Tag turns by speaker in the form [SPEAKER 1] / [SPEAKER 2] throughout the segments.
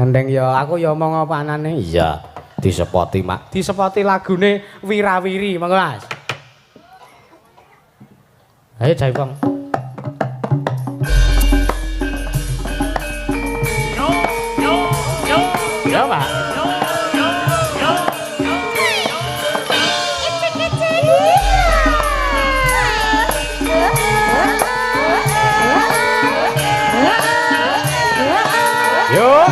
[SPEAKER 1] Gandeng ya, aku ya omong apa anane? Iya, disepoti mak. Disepoti lagune Wirawiri, monggo Mas. Ayo Jaipong. Ya, Pak. Yo.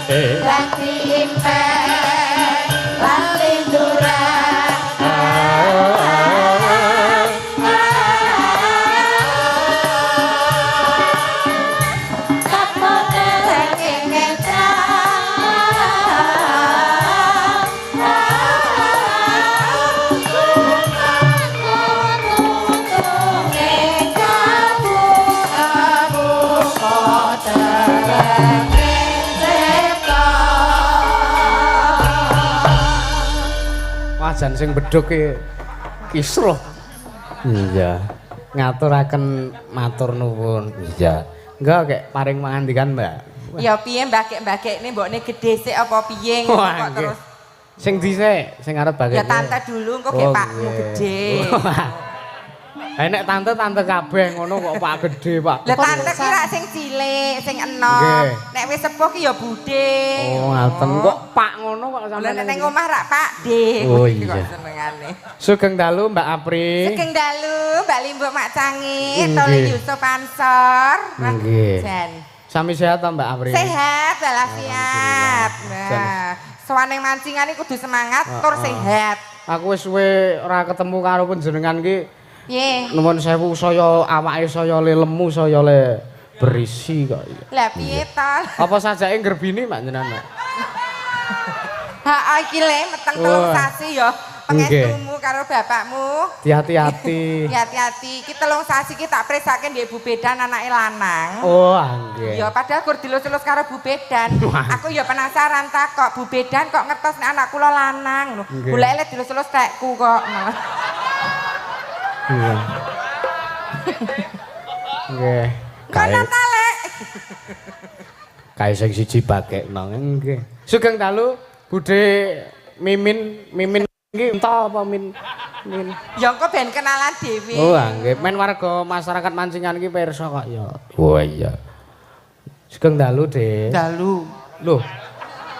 [SPEAKER 2] Lati impen, lali durang. Kapone saking ngecang. Kutuntunge kamu abu kotereng.
[SPEAKER 1] Wajan sing bedhug ki kisruh. Iya. Ngaturaken matur nuwun. Iya. Enggak kek paring mangandikan, Mbak.
[SPEAKER 2] Ya piye mbakek-mbakekne mbokne gedhe sik apa piye
[SPEAKER 1] Wah,
[SPEAKER 2] kok terus.
[SPEAKER 1] Sing dhisik, sing arep bagene.
[SPEAKER 2] Ya tante dulu engko gek pakmu gedhe.
[SPEAKER 1] Nek tante kabeh ngono kok Pak gedhe, Pak.
[SPEAKER 2] Lah tante ki rak sing cilik, sing enom. Nek wis sepuh ki ya budhe.
[SPEAKER 1] Oh, ngaten kok Pak ngono kok
[SPEAKER 2] Lah
[SPEAKER 1] sampeyan.
[SPEAKER 2] nek nang omah rak Pakde.
[SPEAKER 1] Oh iya.
[SPEAKER 2] Kok senengane.
[SPEAKER 1] Sugeng dalu Mbak Apri.
[SPEAKER 2] Sugeng dalu Mbak Limbuk Mak Cangit, Toli Yusuf Ansor.
[SPEAKER 1] Nggih.
[SPEAKER 2] Jan.
[SPEAKER 1] Sami sehat ta Mbak Apri?
[SPEAKER 2] Sehat, walafiat. Nah, sowane mancingan iki kudu semangat tur sehat.
[SPEAKER 1] Aku wis suwe ora ketemu karo panjenengan ki.
[SPEAKER 2] Piye?
[SPEAKER 1] Nuwun sewu saya awake saya le lemu saya le berisi kok.
[SPEAKER 2] Lah piye to?
[SPEAKER 1] Apa sajake nggerbini Mbak jenengan, Mbak?
[SPEAKER 2] Ha iki le meteng 3 sasi ya. Pengestumu karo bapakmu.
[SPEAKER 1] Hati-hati.
[SPEAKER 2] Hati-hati. Ki 3 sasi ki tak presake ndek Bu Bedan anake lanang.
[SPEAKER 1] Oh, nggih.
[SPEAKER 2] Ya padahal gur dilus-lus karo Bu Bedan. Aku ya penasaran tak kok Bu Bedan kok ngertos nek anak kula lanang lho. Golek dilus-lus tekku kok.
[SPEAKER 1] Iya. Nggih.
[SPEAKER 2] Kono ta lek.
[SPEAKER 1] Kae sing siji bakekno nggih. Sugeng dalu Budhe Mimin iki ento apa Min?
[SPEAKER 2] Ya engko ben kenalan dhewe.
[SPEAKER 1] Oh, nggih. Men warga masyarakat Mancingan iki pirsa kok ya. Oh iya. Sugeng dalu, Dik.
[SPEAKER 2] Dalu.
[SPEAKER 1] Loh,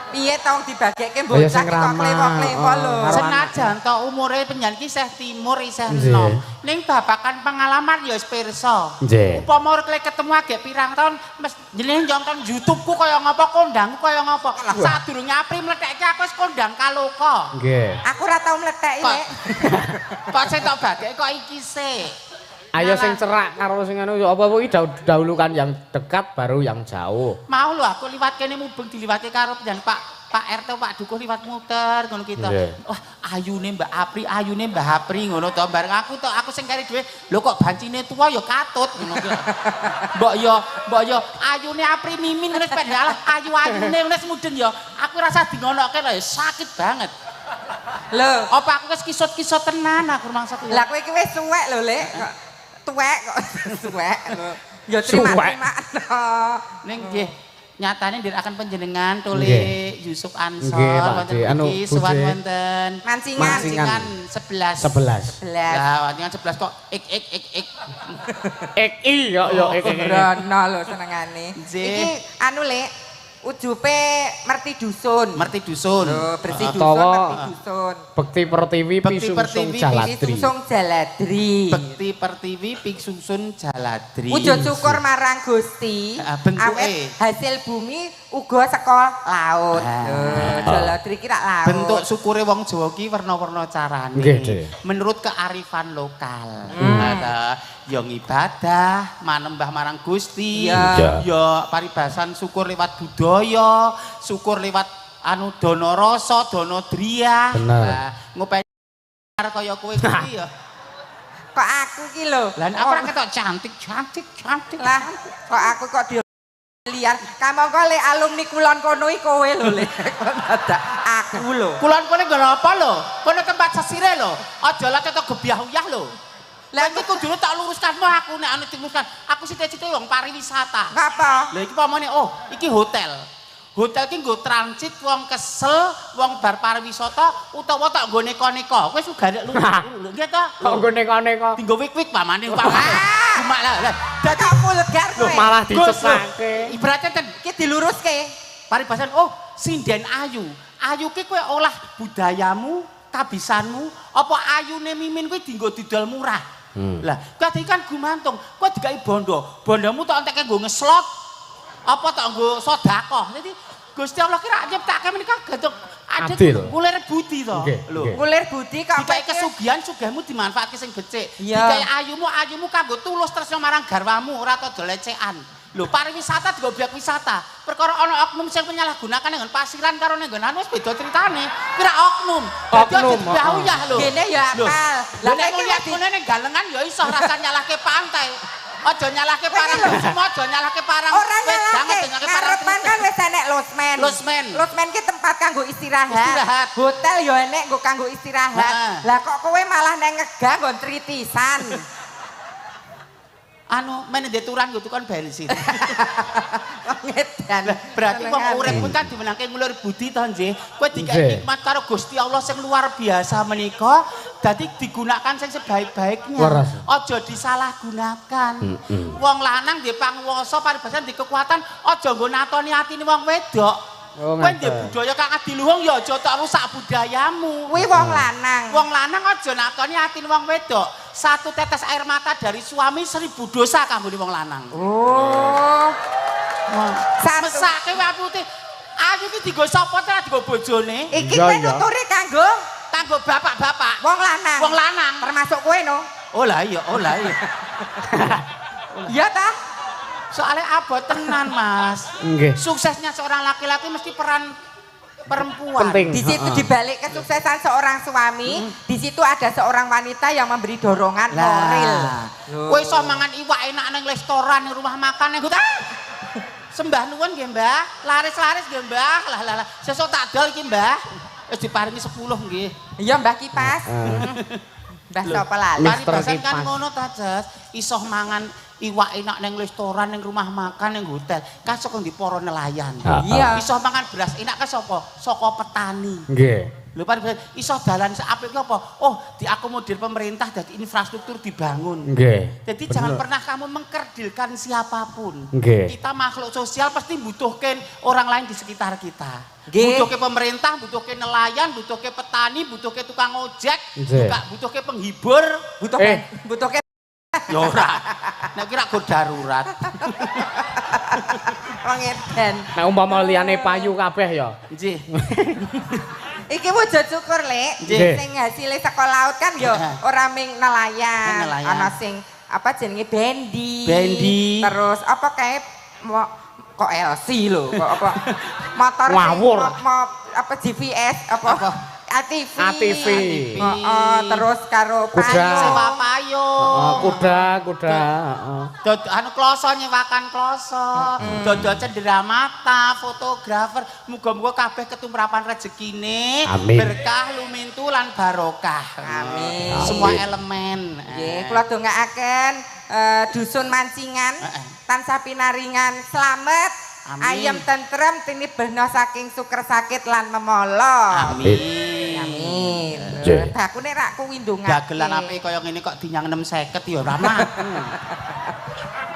[SPEAKER 2] Piye tong dibagekke bocah kok klewo-klewo lho.
[SPEAKER 3] Senajan to umure penjan ki isih timur isih enom. Ning babakan pengalaman ya wis pirsa.
[SPEAKER 1] nggih.
[SPEAKER 3] Upama urip ketemu agek pirang taun mes jenenge nonton YouTube-ku kaya ngapa kondangku kaya ngapa. Sadurunge Apri mlethekke aku wis kondang kaloka.
[SPEAKER 1] Nggih.
[SPEAKER 2] Aku ora tau mletheki lek.
[SPEAKER 3] Kok sing tok bagekke kok iki sik.
[SPEAKER 1] Ayo sing cerak karo sing anu apa iki dahulukan yang dekat baru yang jauh.
[SPEAKER 3] Mau lho aku liwat kene mubeng diliwatke karo penjan Pak RT Pak Dukuh liwat muter ngono kita. Wah, ayune Mbak Apri, ayune Mbah Apri ngono to. Bareng aku sing kari dhewe, lho kok bancine tua ya katut ngono ki. Mbok yo ayune Apri mimin wis pendalah ayu-ayune wis mudeng ya. Aku rasa dingonokke lho sakit banget.
[SPEAKER 2] Lho,
[SPEAKER 3] Apa aku wis kisut-kisut tenan aku rumangsa kuwi.
[SPEAKER 2] lah kowe iki wis suwek lho, Lek. Tuwek kok suwek lho. Ya terima-terima.
[SPEAKER 3] Ning nggih nyatane ndherekaken panjenengan Tole Yusuf Ansor wonten iki sowan wonten Mancingan 11.
[SPEAKER 1] 11.
[SPEAKER 3] Lah Mancingan 11 kok ik.
[SPEAKER 1] Iki yo ik.
[SPEAKER 2] Brono lho senengane. Iki anu Lek ujupe merti dusun.
[SPEAKER 3] Merti dusun.
[SPEAKER 2] Lho, bersih dusun,
[SPEAKER 1] Atawa
[SPEAKER 2] merti dusun.
[SPEAKER 1] Bekti Pertiwi Pisungsung Jaladri.
[SPEAKER 2] Pisungsung Jaladri.
[SPEAKER 3] Bekti Pertiwi Pisungsung Jaladri.
[SPEAKER 2] Wujud syukur marang Gusti. Awet hasil bumi uga saka laut. Jaladri ki rak laut.
[SPEAKER 3] Bentuk syukure wong Jawa ki werna-werna carane. Menurut kearifan lokal. Ya ngibadah, manembah marang Gusti, ya paribasan syukur lewat budaya, syukur lewat anu dana rasa, dana driya.
[SPEAKER 1] Bener.
[SPEAKER 3] Ngopeni kaya kowe kuwi ya.
[SPEAKER 2] Kok aku ki lho.
[SPEAKER 3] Lah aku ora ketok cantik.
[SPEAKER 2] Lah kok aku kok liar. Kamangka le alumni kulon kono iki kowe lho le. Dadak aku lho.
[SPEAKER 3] Kulon kono nggo apa lho? Kono tempat sesire lho. Aja lah ketok gebyah-uyah lho. Lah iki kudune tak luruskanmu aku nek anu diluruskan. Aku sithik-sithik wong pariwisata.
[SPEAKER 2] Ngapa?
[SPEAKER 3] Lah iki pamane iki hotel. Hotel iki nggo transit wong kesel, wong bar pariwisata utawa tak nggo neka-neka. Kowe sugih lurus lho. Nggih ta?
[SPEAKER 1] Kok nggo neka-neka.
[SPEAKER 3] Dinggo wik-wik pamane Cuma lah.
[SPEAKER 2] Dadi vulgar kowe.
[SPEAKER 1] Malah dicekake.
[SPEAKER 3] Ibaratnya
[SPEAKER 2] Iki diluruske.
[SPEAKER 3] paribasan sinden ayu. Ayu ki kowe olah budayamu, kabisanmu, apa ayune mimin kuwi dienggo didol murah. Lah, kowe kan gumantung, kowe dikai bondo. Bondomu tak entek nggo ngeslot. Apa tak nggo sedekah. Dadi Gusti Allah ki rak nyiptake menika gantung adil. Kulir budi to. Lho.
[SPEAKER 2] Kulir budi kok
[SPEAKER 3] Dikai kesugihan sugihmu dimanfaatke sing becik.
[SPEAKER 2] Iya.
[SPEAKER 3] Dikai ayumu kanggo tulus tresna marang garwamu ora tau dolecekan. Lho pariwisata digo obyek wisata. Perkara ana oknum sing penyalahgunakan nggon pasiran karo ning nggon wis beda critane. Kira oknum.
[SPEAKER 1] Oknum,
[SPEAKER 3] Uyah lho.
[SPEAKER 2] Gene ya akal.
[SPEAKER 3] Lah nek lihat ngene ning galengan ya iso rasa nyalahke pantai. Aja nyalahke parang semua, aja nyalahke parang
[SPEAKER 2] nyalahke ngarepan kan wis enek losmen. Losmen ki tempat kanggo istirahat. Hotel ya enek nggo kanggo istirahat. Lah kok kowe malah neng ngegah nggon tritisan.
[SPEAKER 3] Anu meneh deturan nggo tukon bensin.
[SPEAKER 2] Ngedan.
[SPEAKER 3] Berarti wong urip pun kan dimenangke ngulur budi to nggih. Kowe dikai nikmat karo Gusti Allah sing luar biasa menika, dadi digunakan sing sebaik-baiknya. Aja disalahgunakan. Wong lanang nggih panguwasa paribasan di kekuatan, aja nggo natoni atine wong wedok. Kowe ndek budaya kang adiluhung ya aja tak rusak budayamu.
[SPEAKER 2] Kuwi wong lanang.
[SPEAKER 3] Wong lanang aja natoni atine wong wedok. Satu tetes air mata dari suami 1000 dosa kanggo wong lanang.
[SPEAKER 2] Oh.
[SPEAKER 3] Mesake wae putih. Ayu iki dienggo sapa ta dienggo bojone?
[SPEAKER 2] Iki kowe nuturi kanggo
[SPEAKER 3] bapak-bapak.
[SPEAKER 2] Wong lanang.
[SPEAKER 3] Wong lanang
[SPEAKER 2] termasuk kowe no.
[SPEAKER 3] Oh lah iya.
[SPEAKER 2] Iya ta?
[SPEAKER 3] Soalnya abot tenan, Mas.
[SPEAKER 1] Nggih.
[SPEAKER 3] Suksesnya seorang laki-laki mesti peran perempuan.
[SPEAKER 1] Penting.
[SPEAKER 2] Di situ dibalik kesuksesan seorang suami, di situ ada seorang wanita yang memberi dorongan moral.
[SPEAKER 3] Kowe iso mangan iwak enak ning restoran, ning rumah makan ning Sembah nuwun nggih, Mbah. Laris-laris nggih, Mbah. Lah. Sesuk tak dol iki, Mbah. Wis diparingi 10 nggih.
[SPEAKER 2] Iya, Mbah Kipas. Mbah sapa lali.
[SPEAKER 3] Paribasan kan ngono ta, Jas. Iso mangan iwak enak ning restoran, ning rumah makan, ning hotel. Kan saka ndi para nelayan.
[SPEAKER 2] Iya.
[SPEAKER 3] Iso mangan beras enak kan sapa? Saka petani.
[SPEAKER 1] Nggih.
[SPEAKER 3] Lho paribasan iso dalan apik ki apa? Oh, diakomodir pemerintah dadi infrastruktur dibangun.
[SPEAKER 1] Nggih.
[SPEAKER 3] Jadi jangan pernah kamu mengkerdilkan siapapun.
[SPEAKER 1] Nggih.
[SPEAKER 3] Kita makhluk sosial pasti butuhkan orang lain di sekitar kita.
[SPEAKER 2] Nggih.
[SPEAKER 3] Butuhke pemerintah, butuhke nelayan, butuhke petani, butuhke tukang ojek, butuhke penghibur,
[SPEAKER 2] butuhke
[SPEAKER 3] ya ora. Nek kira go darurat.
[SPEAKER 2] wong edan.
[SPEAKER 1] Nek umpama liyane payu kabeh ya.
[SPEAKER 3] Nggih.
[SPEAKER 2] Iki wujud syukur, Lek. Sing hasilé saka laut kan ya ora ming nelayan. Ana sing apa jenenge bendi. Terus apa kae kok LC lho, kok apa motor
[SPEAKER 1] ngawur.
[SPEAKER 2] Apa GPS apa? ATV. Terus karo
[SPEAKER 1] kuda.
[SPEAKER 3] Sewa payung.
[SPEAKER 1] Kuda.
[SPEAKER 3] Anu kloso nyewakan kloso. Dodol cenderamata, fotografer. Muga-muga kabeh ketumrapan rezekine, berkah lumintu lan barokah.
[SPEAKER 2] Amin.
[SPEAKER 3] Semua elemen.
[SPEAKER 2] Nggih, kula dongaaken dusun mancingan tansah pinaringan slamet. Ayam tentrem tinibehna saking suker sakit lan memolo. Amin. Aku nek rak kuwi ndongake.
[SPEAKER 3] Dagelan apike kaya ngene kok dinyang 650 ya ora mampu.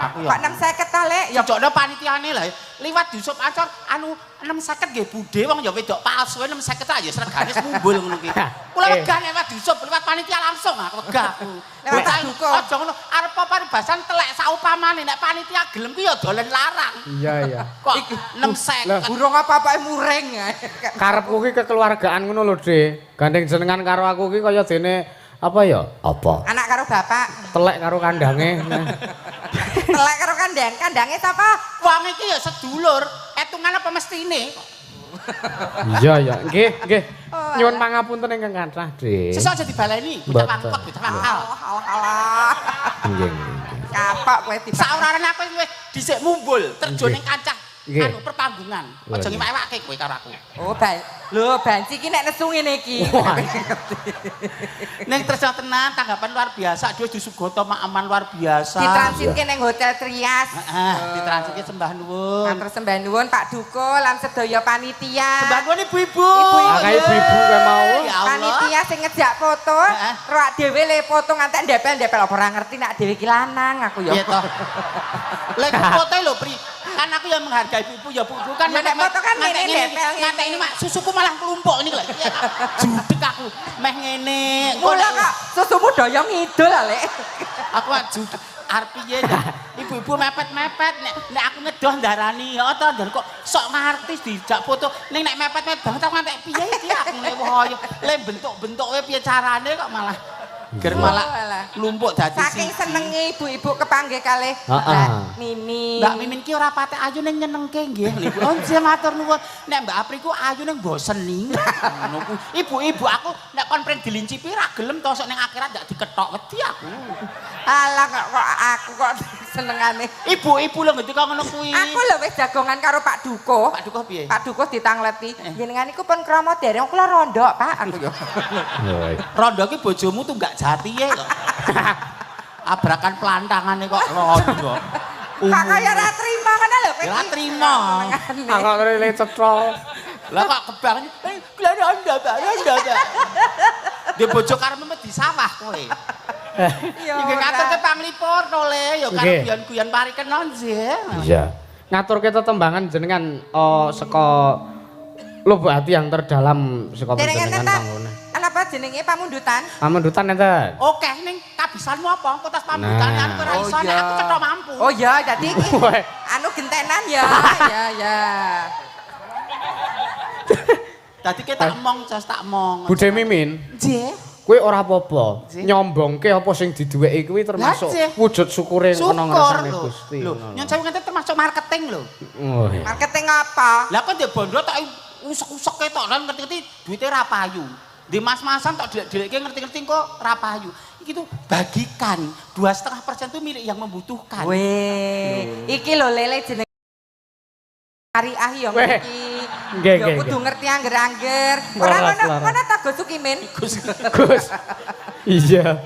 [SPEAKER 3] Aku ya.
[SPEAKER 2] Kok 650 ta, Lek?
[SPEAKER 3] Ya jokno panitiane lho. Liwat Yusuf Acor anu 650 nggih budhe wong ya wedok palsu 650 ta ya sregane mumbul ngono ki. Kula wegah nek Yusuf liwat panitia langsung aku wegah aku.
[SPEAKER 2] Lewat duka.
[SPEAKER 3] Aja ngono arep paribasan telek saupamane nek panitia gelem ki ya dolen larang.
[SPEAKER 1] Iya.
[SPEAKER 3] Kok 650.
[SPEAKER 2] Burung apa-apake muring.
[SPEAKER 1] Karepku ki kekeluargaan ngono lho, Dik. Gandeng jenengan karo aku ki kaya dene apa ya? Apa?
[SPEAKER 2] Anak karo bapak.
[SPEAKER 1] Telek karo kandange.
[SPEAKER 2] Telek karo kandange sapa?
[SPEAKER 3] Wong iki ya sedulur, etungan apa mestine?
[SPEAKER 1] Iya ya, nggih. Nyuwun pangapunten ingkang kathah, Dik.
[SPEAKER 3] Sesuk aja dibaleni, bocah mangkok, bocah mangkal.
[SPEAKER 2] Alah.
[SPEAKER 1] Nggih.
[SPEAKER 2] Kapok kowe di.
[SPEAKER 3] Saurane aku wis dhisik mumbul terjun ning kancah
[SPEAKER 1] Nggih.
[SPEAKER 3] anu perpanggungan. Aja ngiwak-iwake kowe karo aku.
[SPEAKER 2] Oh, lho banci iki nek nesu ngene iki.
[SPEAKER 3] Ning tresna tenan tanggapan luar biasa, dhewe disugoto aman luar biasa.
[SPEAKER 2] Ditransitke ning Hotel Trias.
[SPEAKER 3] Heeh, ditransitke sembah nuwun.
[SPEAKER 2] Matur sembah nuwun Pak Duko lan sedaya panitia.
[SPEAKER 3] Sembah nuwun ibu-ibu.
[SPEAKER 1] Akeh ibu-ibu kowe mau.
[SPEAKER 3] Ya Allah.
[SPEAKER 2] Panitia sing ngejak foto, rak dhewe le foto ngantek ndepel-ndepel apa ora ngerti nek dhewe iki lanang aku ya.
[SPEAKER 3] Iya toh. Lek foto lho, Pri. Kan aku yang menghargai ibu ya, Bu. Kan
[SPEAKER 2] Ya, nek foto kan ngene, ndepel ngene.
[SPEAKER 3] ngantek ini mak susuku malah kelumpuk ini lho. Judek aku meh ngene.
[SPEAKER 2] Mula kok susumu doyong ngidul Lek.
[SPEAKER 3] Aku judek arep piye ya. Ibu-ibu mepet-mepet nek aku ngedoh ndarani ya to ndan kok sok ngartis dijak foto ning nek mepet-mepet banget aku ngantek piye iki aku nek woyo le bentuk-bentuke piye carane kok malah ger malah lumpuk dadi
[SPEAKER 2] saking senenge ibu-ibu kepanggih kalih
[SPEAKER 1] Heeh.
[SPEAKER 2] Mimi.
[SPEAKER 3] Mbak Mimin ki ora patek ayu ning nyenengke nggih niku. Oh, nggih matur nuwun. Nek Mbak Apri ku ayu ning boseni. Ngono ku. Ibu-ibu aku nek kon pring dilincipi ra gelem to sok ning akhirat ndak diketok wedi aku.
[SPEAKER 2] Alah kok aku kok senengane.
[SPEAKER 3] Ibu-ibu lho ngendika ngono kuwi.
[SPEAKER 2] Aku lho wis jagongan karo Pak Duko.
[SPEAKER 3] Pak Dukuh piye?
[SPEAKER 2] Pak Duko ditangleti. Jenengan iku pun krama dereng kula rondok, Pak. Aku yo.
[SPEAKER 3] Rondo ki bojomu tunggak jati ya kok. Abrakan pelantangane kok rondo.
[SPEAKER 2] Kak kaya ra trima ngono lho kowe.
[SPEAKER 3] Ora trima.
[SPEAKER 1] Kok rene cetha.
[SPEAKER 3] Lah kok kebang glar Rondo, Pak. Rondo, Pak. Di bojo karepmu di sawah kowe. Iki ngaturke panglipur to le ya karo guyon-guyon parikenon nggih.
[SPEAKER 1] Iya. Ngaturke tetembangan jenengan saka lubuk hati yang terdalam saka panjenengan pangune.
[SPEAKER 2] Apa jenenge pamundutan?
[SPEAKER 1] Pamundutan enten.
[SPEAKER 3] Oke ning kabisanmu apa? Kotas pamundutane anu ora iso nek aku cetok mampu.
[SPEAKER 2] Oh iya, dadi iki anu gentenan ya. Ya.
[SPEAKER 3] Dadi kita emong jas tak mong.
[SPEAKER 1] Budhe Mimin.
[SPEAKER 3] Nggih.
[SPEAKER 1] Kowe ora apa-apa nyombongke apa sing diduweki kuwi termasuk wujud syukure ana ngrasane Gusti.
[SPEAKER 3] Lho, nyon sewu ngene termasuk marketing lho.
[SPEAKER 1] Oh iya.
[SPEAKER 2] Marketing apa?
[SPEAKER 3] Lah kok ndek bondo tok usek-usek ketok lan ngerti-ngerti duwite ra payu. Di mas-masan tok dilek-dileke ngerti-ngerti kok ra payu. Iki tuh bagikan 2,5% itu milik yang membutuhkan.
[SPEAKER 2] Weh, iki lho lele jeneng Ariah yo iki.
[SPEAKER 1] Nggih.
[SPEAKER 2] Kudu ngerti angger-angger. Ora ngono ta Gus Sukimin.
[SPEAKER 1] Gus. Iya.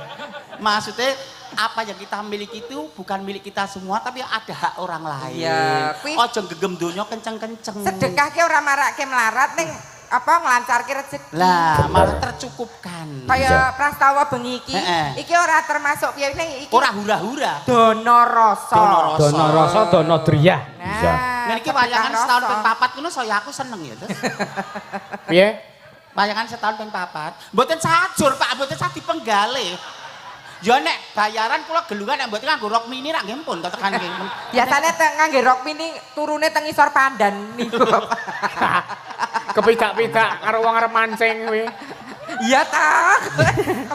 [SPEAKER 3] Maksudnya apa yang kita miliki itu bukan milik kita semua tapi ada hak orang lain.
[SPEAKER 2] Iya.
[SPEAKER 3] Ojo gegem donya kenceng-kenceng.
[SPEAKER 2] Sedekah ki ora marake melarat ning apa nglancarke rezeki.
[SPEAKER 3] Lah, malah tercukupkan.
[SPEAKER 2] Kaya prastawa bengi iki. Iki ora termasuk piye ning iki.
[SPEAKER 3] Ora hura-hura.
[SPEAKER 2] Dono rasa.
[SPEAKER 1] Dono rasa, dono driyah. Bisa.
[SPEAKER 3] Nah, iki wayangan setahun ping 4 ngono saya aku seneng ya, terus.
[SPEAKER 1] Piye?
[SPEAKER 3] Wayangan setahun ping 4. Mboten sajur, Pak, mboten sah dipenggalih. Ya nek bayaran kula gelungan nek mboten nganggo rok mini rak nggih pun tekan nggih.
[SPEAKER 2] Biasane nganggo rok mini turune teng isor pandan niku.
[SPEAKER 1] Kepidak-pidak karo wong arep mancing kuwi.
[SPEAKER 2] Iya ta.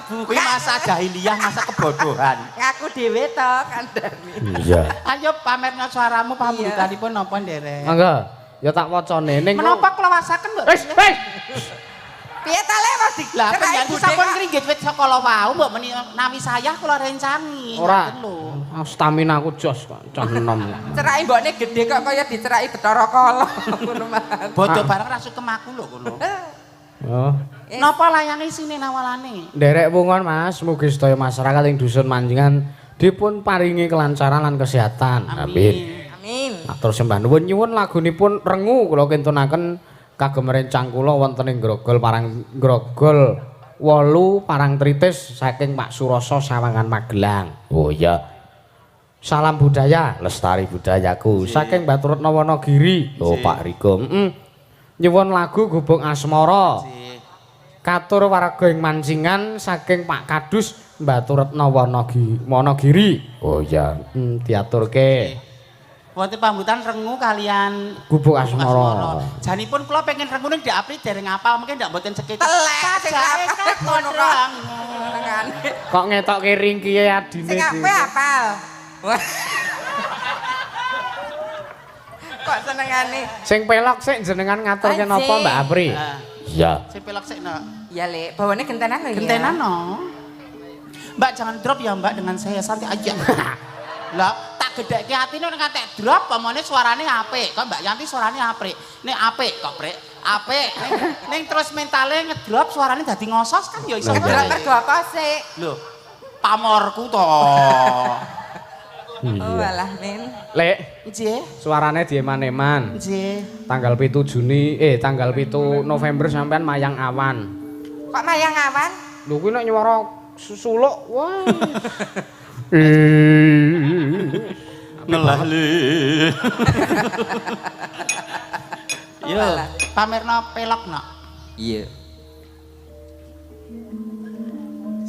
[SPEAKER 3] Kuwi masa jahiliyah, masa kebodohan.
[SPEAKER 2] Ngaku dhewe to kandhani.
[SPEAKER 1] Iya.
[SPEAKER 3] Ayo pamerna suaramu pambutanipun napa nderek.
[SPEAKER 1] Mangga, ya tak wacane ning.
[SPEAKER 3] Menapa kula wasaken, Mbok?
[SPEAKER 1] Wis.
[SPEAKER 2] Piye ta le Mas Dik?
[SPEAKER 3] Lah panjenengan sampun ngringgit wit sekolah wau mbok meni nawi sayah kula rencangi.
[SPEAKER 1] Ora.
[SPEAKER 3] Ngoten lho.
[SPEAKER 1] Stamina aku jos kok, cah enom.
[SPEAKER 2] Cerake mbokne gedhe kok kaya diceraki Bathara Kala ngono man.
[SPEAKER 3] Bodo bareng ra sukem aku lho kono.
[SPEAKER 1] Oh.
[SPEAKER 3] Napa layane isine nawalane?
[SPEAKER 1] Nderek pungon Mas, mugi sedaya masyarakat ing dusun Manjingan dipun paringi kelancaran lan kesehatan. Amin.
[SPEAKER 2] Amin.
[SPEAKER 1] Matur sembah nuwun nyuwun lagunipun Rengu kula kintunaken kagem rencang kula wonten ing Grogol Parang Grogol 8 Parang Tritis saking Pak Suroso Sawangan Magelang. Oh iya. Salam budaya, lestari budayaku saking Baturutna Wonogiri. Oh Pak Riko. Nyuwun lagu Gubuk Asmara. Katur warga ing Mancingan saking Pak Kadus Baturutna Wonogiri. Oh iya, diaturke.
[SPEAKER 3] Wonten pambutan Rengu kalian
[SPEAKER 1] Gubuk Asmara.
[SPEAKER 3] Janipun kula pengen Rengu ning Dak Apri dereng apal mungkin ndak mboten sekitar.
[SPEAKER 2] Telek sing apal ngono kok.
[SPEAKER 1] Kok ngetokke ringkiye adine.
[SPEAKER 2] Sing apal apal. kok senengane.
[SPEAKER 1] Sing pelok sik jenengan ngaturke napa Mbak Apri? Iya.
[SPEAKER 3] Sing pelok sik no.
[SPEAKER 2] Iya, Lek. Bawane gentenan lho ya.
[SPEAKER 3] Gentenan no. Mbak jangan drop ya Mbak dengan saya santai aja. Lah tak gedhekke atine nek katek drop pamane suarane apik. Kok Mbak Yanti suarane apik. Nek apik kok, Prik. Apik. Ning terus mentale ngedrop suarane dadi ngosos kan ya iso.
[SPEAKER 2] Drop mergo apa sih?
[SPEAKER 3] Lho, pamorku to.
[SPEAKER 2] Oh alah, Min.
[SPEAKER 1] Lek,
[SPEAKER 3] Nggih.
[SPEAKER 1] suarane dieman-eman.
[SPEAKER 3] Nggih.
[SPEAKER 1] Tanggal 7 November sampean Mayang Awan.
[SPEAKER 2] Kok Mayang Awan?
[SPEAKER 1] Lho kuwi nek nyuwara suluk, wah.
[SPEAKER 3] Ngelah le. Yo, pamerno pelok nak.
[SPEAKER 2] Iya.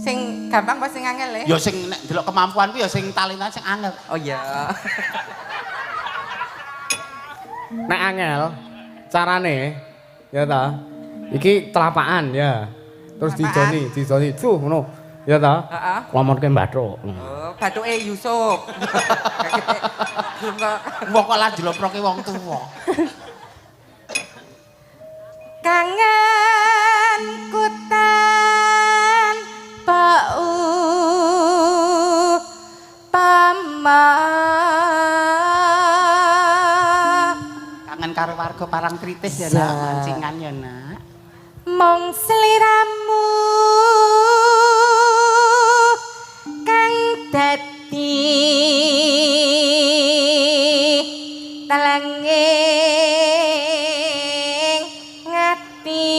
[SPEAKER 2] Sing gampang apa sing angel le?
[SPEAKER 3] Ya sing nek delok kemampuanku ya sing talentan sing angel.
[SPEAKER 2] Oh iya.
[SPEAKER 1] Nek angel carane ya ta. Iki telapakan ya. Terus didoni. Duh ngono. Ya ta?
[SPEAKER 2] Heeh.
[SPEAKER 1] Nglamonke bathuk.
[SPEAKER 2] Oh, bathuke Yusuf.
[SPEAKER 3] Wong kok lah jloproke wong tuwa.
[SPEAKER 2] Kangen kutan bau pama.
[SPEAKER 3] Kangen karo warga Parang Tritis ya nak, mancingan ya nak.
[SPEAKER 2] Mong sliramu kang dadi talanging ngati.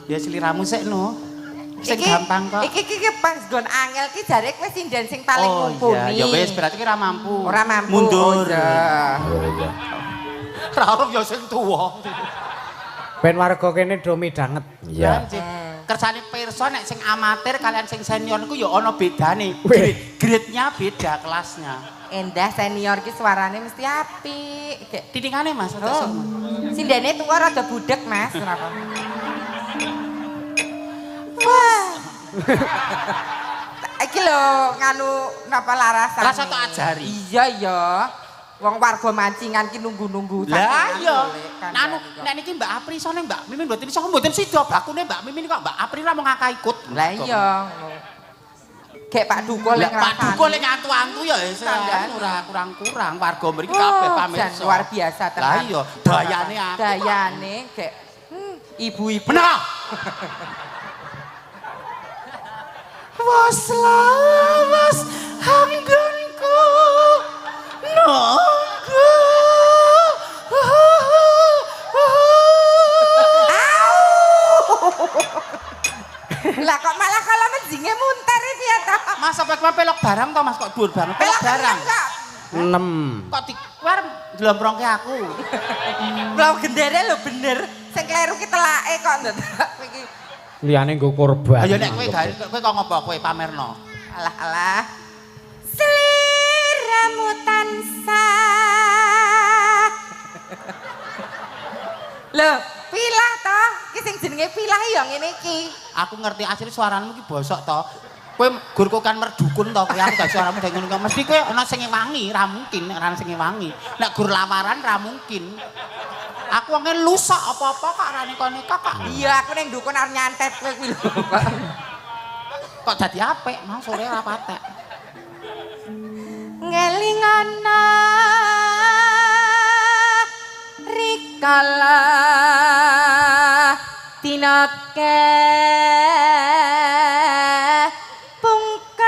[SPEAKER 3] Ya sliramu sik no. Sing
[SPEAKER 2] Iki-
[SPEAKER 3] gampang kok.
[SPEAKER 2] Iki pas nggon angel ki jare kowe sindan sing paling mumpuni.
[SPEAKER 3] Ya wis berarti ki ora mampu.
[SPEAKER 2] Ora mampu.
[SPEAKER 3] Mundur.
[SPEAKER 2] Oh, iya.
[SPEAKER 3] Ora arep ya sing tuwa.
[SPEAKER 1] Ben warga kene do midanget.
[SPEAKER 3] Iya. Kersane pirsa nek sing amatir kalian sing senior niku ya ana bedane.
[SPEAKER 1] Wih.
[SPEAKER 3] Grade-nya beda kelasnya.
[SPEAKER 2] Endah senior ki suarane mesti apik. Kayak
[SPEAKER 3] Titingane Mas, ojo
[SPEAKER 2] oh.
[SPEAKER 3] sing.
[SPEAKER 2] Sindane tuwa rada budek, Mas. Kenapa? Wah. Iki lho nganu napa larasan.
[SPEAKER 3] Rasa tak ajari.
[SPEAKER 2] Iya iya. Wong warga mancingan ki nunggu-nunggu.
[SPEAKER 3] Lah iya.
[SPEAKER 2] Kan,
[SPEAKER 3] Nanu nek niki Mbak Apri sone Mbak Mimin mboten iso mboten sida bakune Mbak Mimin kok Mbak Apri ra mau ngakak ikut.
[SPEAKER 2] Lah iya. Kayak Pak Dukul
[SPEAKER 3] Lah
[SPEAKER 2] yang
[SPEAKER 3] Pak Duko lek antu-antu ya wis ora kurang-kurang warga mriki kabeh pamirsa.
[SPEAKER 2] Luar biasa tenan.
[SPEAKER 3] Lah iya, dayane apik.
[SPEAKER 2] Dayane kayak ibu-ibu.
[SPEAKER 3] Menah. Was lawas hanggonku nunggu.
[SPEAKER 2] Lah kok malah kalau menjinge muntar iki ya ta?
[SPEAKER 3] Mas sampe pelok barang to Mas kok dhuwur banget pelok barang.
[SPEAKER 1] 6.
[SPEAKER 3] Kok dikuar njlomprongke aku.
[SPEAKER 2] Pulau gendere lho bener. Sing kleru ki telake kok ndak iki.
[SPEAKER 1] Liyane nggo korban.
[SPEAKER 3] Ayo nek kowe kok ngopo kowe pamerno?
[SPEAKER 2] Alah. Seliramu tansah. Lho, pilah to. Ki sing jenenge pilah ya ngene iki.
[SPEAKER 3] Aku ngerti asli suaramu ki bosok to. Kowe gur kok kan merdukun to kowe aku gak suaramu dadi ngono mesti kowe ana sing wangi, ra mungkin nek ana sing wangi. Nek gur lawaran ra mungkin. Aku wonge lusak apa-apa kok arane kene kok.
[SPEAKER 2] Iya, aku ning dukun arep nyantet kowe kuwi lho.
[SPEAKER 3] Kok dadi apik, mau sore ora patek.
[SPEAKER 2] Ngelingana rikala tinake pungkar.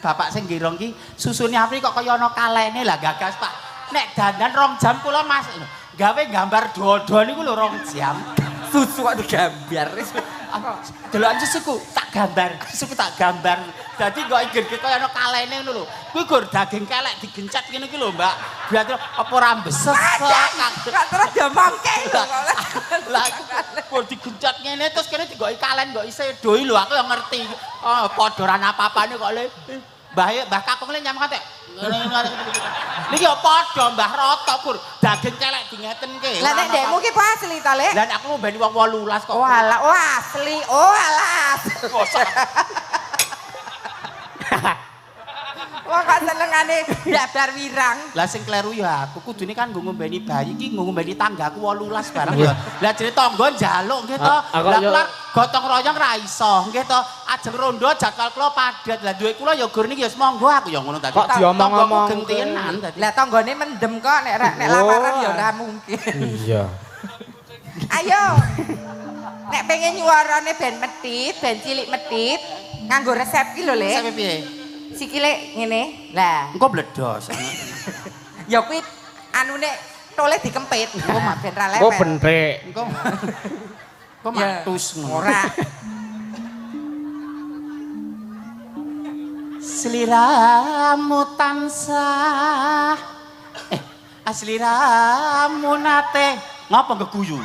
[SPEAKER 3] Bapak sing girong ki susune Apri kok kaya ana kalene lah gagas Pak. Nek dandan 2 jam kula Mas gawe gambar dodo niku lho 2 jam.
[SPEAKER 2] Susu kok digambar.
[SPEAKER 3] Delokan susuku tak gambar, susuku tak gambar. Dadi kok igir kaya ana kalene ngono lho. Kuwi gur daging kelek digencet ngene iki lho, Mbak. Berarti apa ora beses kok.
[SPEAKER 2] Kok terus diomongke lho.
[SPEAKER 3] Lah gur digencet ngene terus kene digoki kalen kok isih doi lho aku yang ngerti. Oh, padha ora apa-apane kok le. Mbah Kakung le nyamang kate. Niki ya padha Mbah Rata gur daging kelek ngeten ke.
[SPEAKER 2] Lah nek ndekmu ki apa asli to, Lek?
[SPEAKER 3] Lah aku ngombeni wong 18 kok.
[SPEAKER 2] Oh alah, oh asli. Oh alah. Wong kok senengane dabar wirang.
[SPEAKER 3] Lah sing kleru ya aku kudune kan nggo ngombeni bayi iki nggo ngombeni tanggaku 18 bareng ya. Lah jenenge tangga njaluk nggih to. Lah kelar gotong royong ra iso nggih to. Ajeng rondo jadwal kula padat. Lah duwe kula ya gur niki ya monggo aku ya ngono tadi.
[SPEAKER 1] Kok diomong-omong
[SPEAKER 3] gentenan tadi.
[SPEAKER 2] Lah tanggane mendem kok nek lamaran ya ora mungkin.
[SPEAKER 1] Iya.
[SPEAKER 2] Ayo. Nek pengen nyuarane ben medhit, ben cilik medhit, nganggo resep ki lho, Lek.
[SPEAKER 3] Resep piye?
[SPEAKER 2] Sikile ngene. Lah,
[SPEAKER 3] Engko bledos.
[SPEAKER 2] ya kuwi anune tole dikempit. Oh, ben ra lewet.
[SPEAKER 1] Oh bentrek.
[SPEAKER 3] Engko matus ngono.
[SPEAKER 2] Ora.
[SPEAKER 3] Sliramu tansah asliramu nate ngapa geguyu?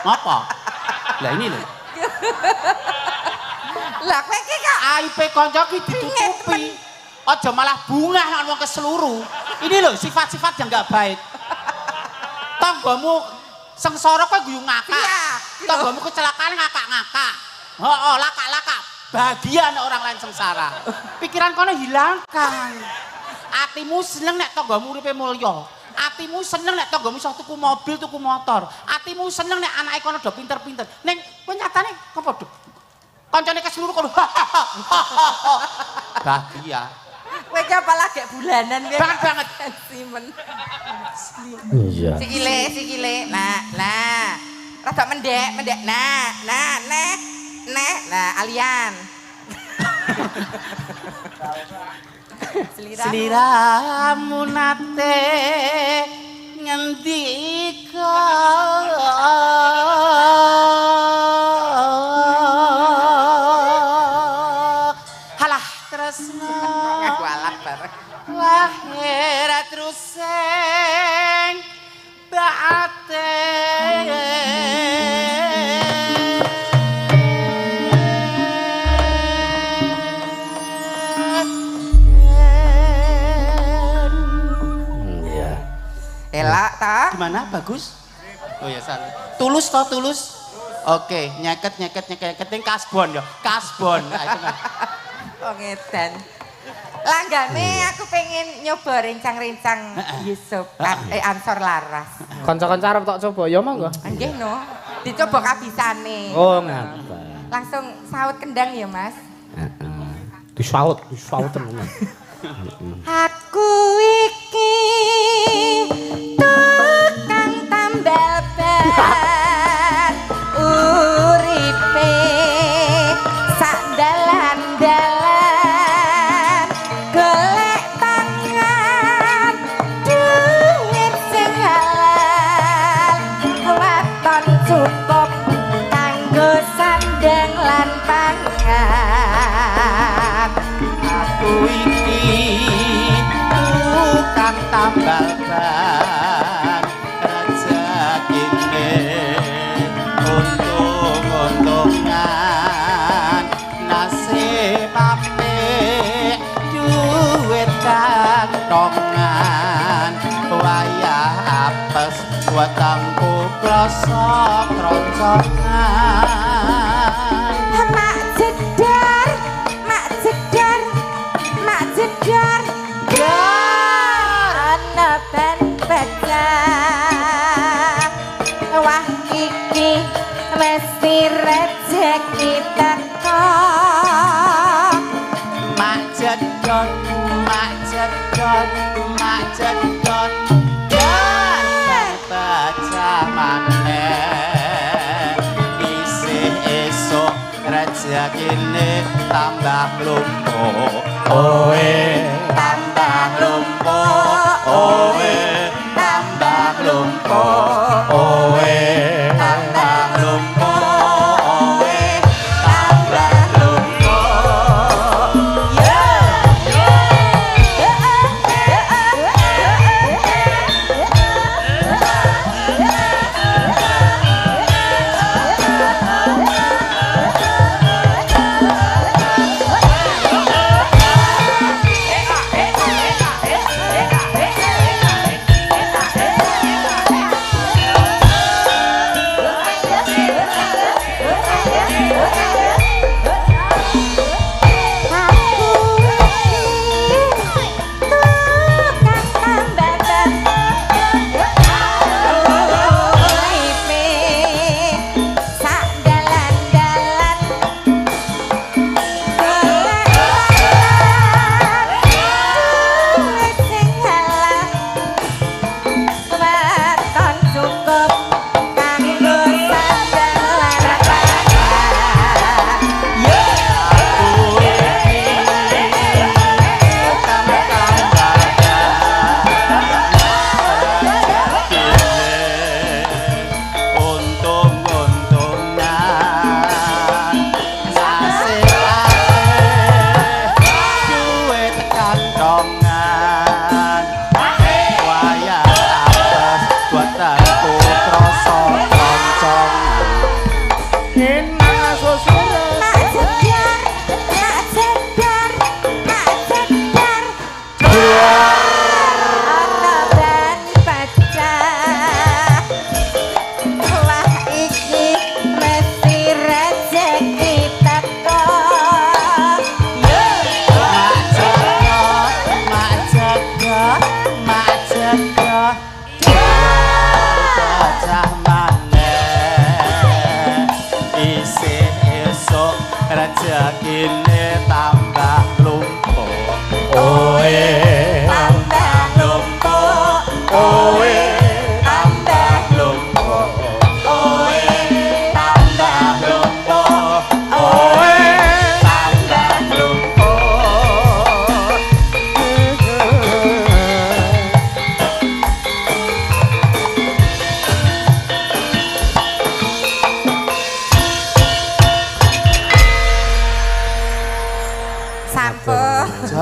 [SPEAKER 3] Ngapa? Lah ini lho.
[SPEAKER 2] Lah kowe iki kok
[SPEAKER 3] Aipe kanca ki ditutupi. Aja malah bungah nang wong keseluru. Ini loh sifat-sifat yang enggak baik. Tanggamu sengsara kowe guyu ngakak.
[SPEAKER 2] Iya.
[SPEAKER 3] Tanggamu kecelakaan ngakak-ngakak. Heeh, lakak-lakak. Bagian orang lain sengsara. Pikiran kono hilangkan. Atimu seneng nek tanggamu uripe mulya. Atimu seneng nek tanggamu iso tuku mobil, tuku motor. Atimu seneng nek anake kono do pinter-pinter. Ning kowe nyatane apa, Duk? Kancane keseluruh kono. Bahagia.
[SPEAKER 2] kowe iki apa lagi bulanan kowe.
[SPEAKER 3] Banget.
[SPEAKER 2] Simen.
[SPEAKER 1] Iya.
[SPEAKER 2] Sikile. Nah. Rada mendek. Nah, nah, alian.
[SPEAKER 3] Sliramu nate ngendika halah tresna
[SPEAKER 2] Ngaku alah bareng.
[SPEAKER 3] lahir terus sing baate
[SPEAKER 2] Elak ta?
[SPEAKER 3] gimana bagus? Oh ya salah. Tulus toh tulus. Oke, nyeket yang kasbon ya. Kasbon. Nah, itu kan.
[SPEAKER 2] Oh ngedan. Langgane aku pengen nyoba rencang-rencang Yusuf Ansor Laras.
[SPEAKER 1] Kanca-kanca arep tak coba ya monggo.
[SPEAKER 2] Nggih no. Dicoba kabisane.
[SPEAKER 1] Oh ngaten.
[SPEAKER 2] Langsung saut kendang ya, Mas.
[SPEAKER 1] Heeh. Disaut tenan.
[SPEAKER 2] Aku iki tukang tambal ban uripe sak dalan-dalan golek tangan duit sing halal waton cukup kanggo sandang lan pangan
[SPEAKER 3] Aku iki tukang tambal ban rezekine untung-untungan nasib apik duit kantongan wayah apes wetengku krasa kroncongan
[SPEAKER 2] mak jedar ana ben pecah wah iki mesti rezeki teko
[SPEAKER 3] mak jedot dan baca maneh isih esuk rezekine tambah lumpuh tambah lumpuh tambah lumpuh tambah lumpuh tambah lumpuh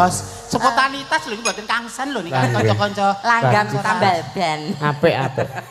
[SPEAKER 3] Jos. Spontanitas lho iki mboten kangsen lho niki kanca-kanca
[SPEAKER 2] langgam tambal ban.
[SPEAKER 1] Apik.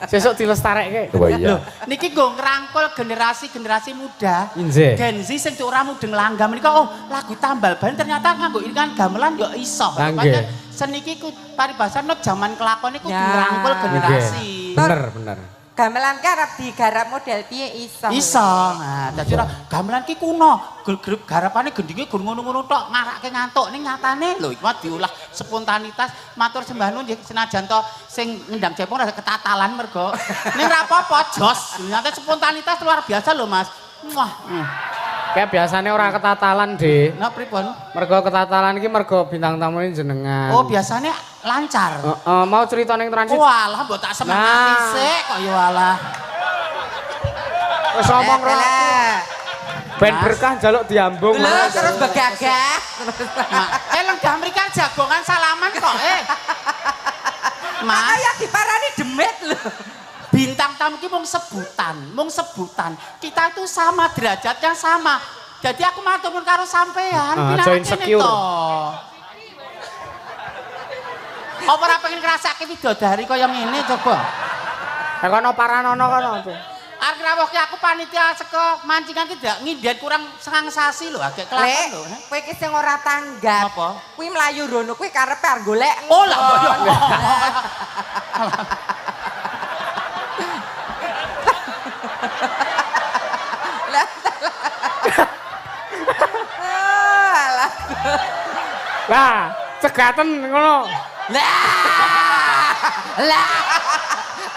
[SPEAKER 1] Sesuk dilestarekke. Oh iya.
[SPEAKER 3] Lho, niki nggo ngrangkul generasi-generasi muda.
[SPEAKER 1] Nggih.
[SPEAKER 3] Gen Z sing cuk ora mudeng langgam menika oh lagu tambal ban ternyata nganggo iringan gamelan yo iso. Makanya seni iki paribasan nek jaman kelakone kudu ngrangkul generasi.
[SPEAKER 1] Bener.
[SPEAKER 2] Gamelan ki arep digarap model piye iso.
[SPEAKER 3] Iso. Nah, dadi ora gamelan ki kuno. Grup garapane gendinge gur ngono-ngono tok marake ngantuk ning nyatane lho iki mah diulah spontanitas. Matur sembah nuwun nggih senajan to sing ngendang Jepang rada ketatalan mergo ning ra apa-apa jos. Nyata spontanitas luar biasa lho Mas. Wah.
[SPEAKER 1] Kayak biasanya ora ketatalan, Dik.
[SPEAKER 3] Nah, pripun?
[SPEAKER 1] Mergo ketatalan iki mergo bintang tamune jenengan.
[SPEAKER 3] Oh, biasanya lancar.
[SPEAKER 1] Mau cerita ning transit.
[SPEAKER 3] Walah, mbok tak semangati sik kok ya walah.
[SPEAKER 1] Wis omong ro. Ben berkah njaluk diambung.
[SPEAKER 2] Lho, terus begagah.
[SPEAKER 3] Lenggah mrikan jagongan salaman kok, Mas.
[SPEAKER 2] Kaya diparani demit lho.
[SPEAKER 3] Bintang tamu ki mung sebutan. Kita itu sama derajatnya sama. Jadi aku matur nuwun karo sampean,
[SPEAKER 1] join secure.
[SPEAKER 3] Apa ora pengen ngrasake widodari kaya ngene coba?
[SPEAKER 1] Ha kono paranono kono.
[SPEAKER 3] Arep rawuhke aku panitia saka mancingan ki ndak ngindet kurang sengang sasi lho, agek kelakon lho.
[SPEAKER 2] Kowe ki sing ora tanggap.
[SPEAKER 3] Apa?
[SPEAKER 2] Kuwi mlayu rono kuwi karepe arep golek.
[SPEAKER 3] Oh lah.
[SPEAKER 1] Lah, cegaten ngono.
[SPEAKER 2] Lah.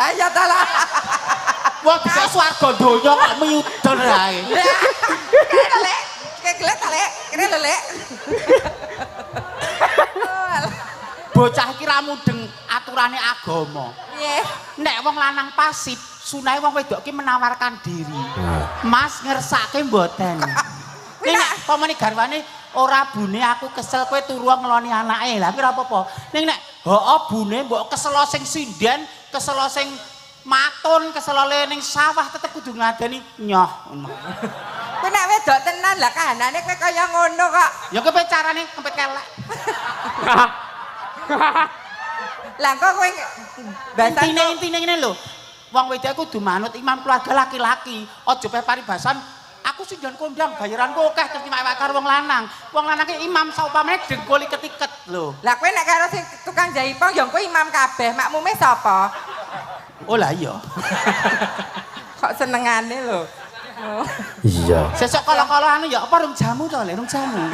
[SPEAKER 2] Ayo ta lah.
[SPEAKER 3] Wong bisa swarga donya kok miyudan ae.
[SPEAKER 2] Lek, kegelet ta lek, kene lho lek.
[SPEAKER 3] Bocah iki ra mudeng aturane agama.
[SPEAKER 2] Piye?
[SPEAKER 3] Nek wong lanang pasif, sunahe wong wedok ki menawarkan diri. Mas ngersake mboten. Nek pamane garwane ora bune aku kesel kowe turu ngeloni anake. Lah kuwi ora apa-apa. Ning nek hooh bune mbok kesel sing sinden, kesel sing matun, kesel ning sawah tetep kudu ngadani nyoh.
[SPEAKER 2] Kowe nek wedok tenan lah kahanane kowe kaya ngono kok.
[SPEAKER 3] Ya kowe carane kempet kelek.
[SPEAKER 2] Lah kok kowe
[SPEAKER 3] Intine ngene lho. Wong wedok kudu manut imam keluarga laki-laki. Aja pe paribasan aku sing jan kondang bayaranku akeh terus nyawak karo wong lanang. Wong lanang ki imam saupamane dengkul ketiket lho.
[SPEAKER 2] Lah kowe nek karo sing tukang jaipong ya kowe imam kabeh, makmume sapa?
[SPEAKER 3] Oh lah iya.
[SPEAKER 2] Kok senengane lho.
[SPEAKER 1] Iya.
[SPEAKER 3] Sesuk kala-kala anu ya apa rung jamu to, rung jamu.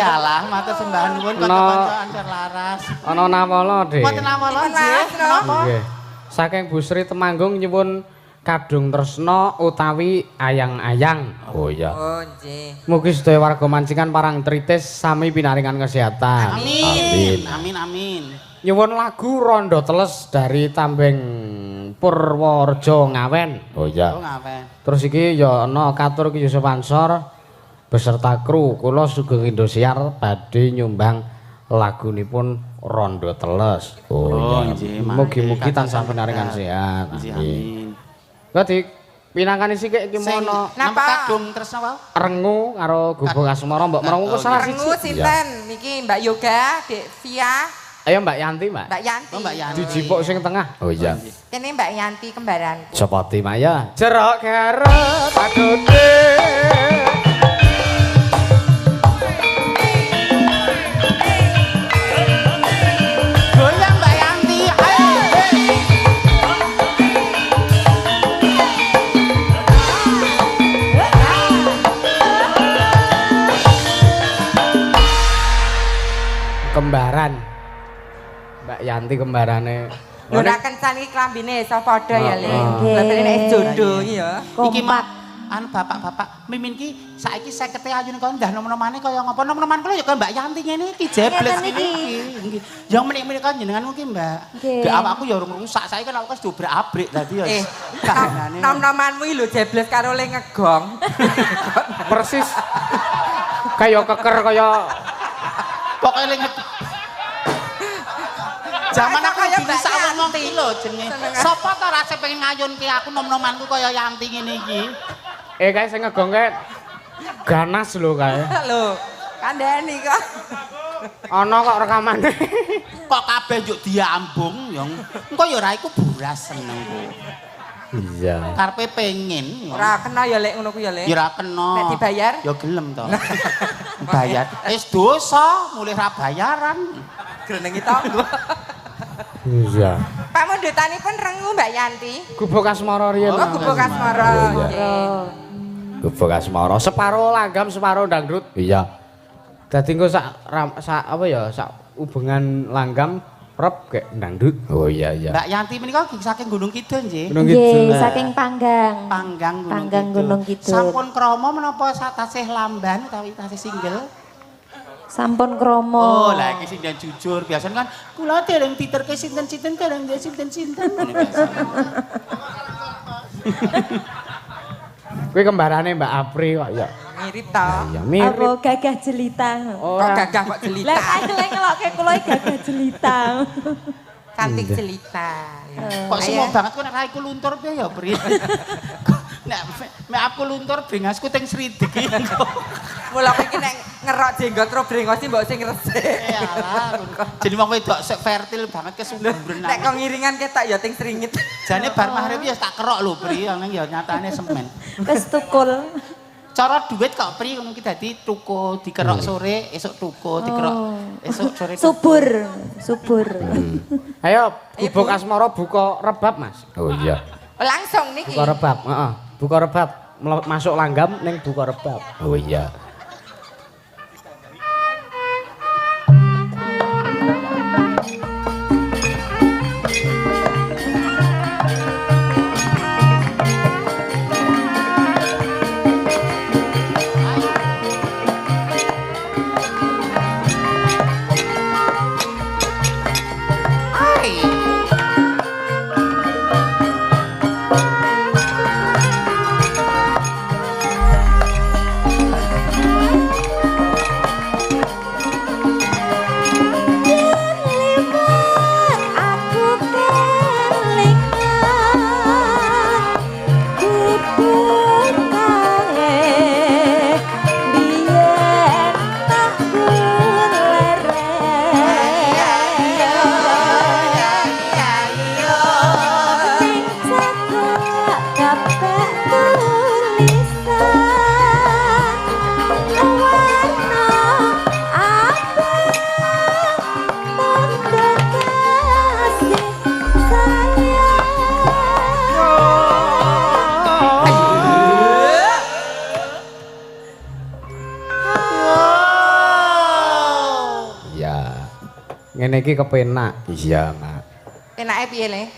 [SPEAKER 3] Alah, matur sembah nuwun kanca-kanca ancar laras.
[SPEAKER 1] Ana nawala, Dik.
[SPEAKER 3] Mboten nawala nggih.
[SPEAKER 1] Nggih. Saking Bu Sri Temanggung nyuwun kadung tresna utawi ayang-ayang. Oh iya.
[SPEAKER 2] Oh nggih.
[SPEAKER 1] Mugi sedaya warga mancingan parang tritis sami pinaringan kesehatan.
[SPEAKER 3] Amin.
[SPEAKER 1] Nyuwun lagu Rondo Teles dari Tambeng Purworejo Ngawen. Oh iya.
[SPEAKER 3] Oh ngawen.
[SPEAKER 1] Terus iki ya ana katur Ki Yusuf Ansor beserta kru kula Sugeng Indosiar badhe nyumbang lagunipun Rondo Teles. Oh iya. Mugi-mugi tansah pinaringan sehat.
[SPEAKER 3] Amin.
[SPEAKER 1] Kok di pinangkani sithik iki mono
[SPEAKER 3] Napa kadung tresna wae?
[SPEAKER 1] Rengu karo Gubuk Asmara Mbok Merengu kok salah siji.
[SPEAKER 2] Rengu sinten? Niki Mbak Yoga, Dek Via.
[SPEAKER 1] Ayo Mbak Yanti, Mbak.
[SPEAKER 2] Mbak Yanti.
[SPEAKER 3] Oh Mbak Yanti.
[SPEAKER 1] Dijipuk sing tengah. Oh iya.
[SPEAKER 2] Ini Mbak Yanti kembaranku.
[SPEAKER 1] Cepati Maya. Jerok garep padone.
[SPEAKER 3] Goyang Mbak Yanti.
[SPEAKER 1] Kembaran. Mbak Yanti kembarane.
[SPEAKER 2] Lho nek kencan iki klambine iso padha ya, Le. Lah nek jodoh ya.
[SPEAKER 3] Iki mak anu bapak-bapak mimin ki saiki 50 ayu ning kono ndah nom-nomane kaya ngapa nom-noman kula ya kaya Mbak Yanti ngene iki jebles iki. Nggih. Ya menik-menik kan jenengan ki Mbak. Gek awakku ya urung rusak saiki kan aku wis dobrak-abrik dadi ya. Kahanane.
[SPEAKER 2] Nom-nomanmu iki lho jebles karo le ngegong.
[SPEAKER 1] Persis. Kaya keker kaya
[SPEAKER 3] Pokoke ling Zaman aku bisa ngomong iki lho jenenge. Sopo to rasa pengen ngayunke aku nom-nomanku kaya Yanti ngene iki?
[SPEAKER 1] kae sing ngegongke Ganas lho kae.
[SPEAKER 2] Lho, kandhani kok.
[SPEAKER 1] Ana kok rekamane.
[SPEAKER 3] Kok kabeh njuk diambung ya. Engko ya ora iku buras senengku.
[SPEAKER 1] Iya.
[SPEAKER 3] Karepe pengen.
[SPEAKER 2] Ora kena ya lek ngono ku ya lek.
[SPEAKER 3] Ya ora kena.
[SPEAKER 2] Nek dibayar?
[SPEAKER 3] Ya gelem to. Bayar. Wis dosa, mulih ra bayaran.
[SPEAKER 2] Grenengi tanggo.
[SPEAKER 1] Iya.
[SPEAKER 2] Pak mundutanipun rengu Mbak Yanti.
[SPEAKER 1] Gubuk asmara riyen.
[SPEAKER 2] Oh, gubuk asmara.
[SPEAKER 1] Gubuk asmara separo langgam separo dangdut. Iya. Dadi engko sak apa ya sak hubungan langgam prop kayak dangdut. Oh iya iya.
[SPEAKER 3] Mbak Yanti menika saking Gunung Kidul nggih.
[SPEAKER 4] Nggih, saking Panggang.
[SPEAKER 3] Panggang
[SPEAKER 4] Gunung Kidul.
[SPEAKER 3] Sampun krama menapa tasih lamban utawi tasih single?
[SPEAKER 4] Sampun kromo.
[SPEAKER 3] Oh, lah iki sing jujur. Biasanya kan kula dereng diterke sinten-sinten dereng dia sinten-sinten.
[SPEAKER 1] Kuwi kembarane Mbak Apri kok ya.
[SPEAKER 2] Mirip to.
[SPEAKER 1] Iya mirip.
[SPEAKER 4] Apa gagah jelita.
[SPEAKER 2] Kok gagah kok jelita.
[SPEAKER 4] Lah lek ngelokke kula gagah jelita.
[SPEAKER 2] Cantik jelita.
[SPEAKER 3] Kok semua banget kok nek raiku luntur piye ya, Pri? Nek aku luntur brengasku teng sridik iki.
[SPEAKER 2] Mula aku iki nek ngerok jenggot ro brengos mbok sing resik.
[SPEAKER 3] Yalah. Jadi wong wedok sek fertil banget kesumburen.
[SPEAKER 2] Nek kok ngiringan ketok ya ting sringit.
[SPEAKER 3] Jane bar magrib ya tak kerok lho, Pri, nang ya nyatane semen.
[SPEAKER 4] Wis tukul.
[SPEAKER 3] Cara duit kok Pri mungkin dadi tuku dikerok sore, esuk tuku dikerok esuk sore.
[SPEAKER 4] Subur.
[SPEAKER 1] Ayo gubuk asmara buka rebab, Mas. Oh iya.
[SPEAKER 2] Langsung niki.
[SPEAKER 1] Buka rebab, heeh. Buka rebab, masuk langgam ning buka rebab. Oh iya. Ngene iki kepenak. Iya, Mak.
[SPEAKER 2] Penake piye, Le?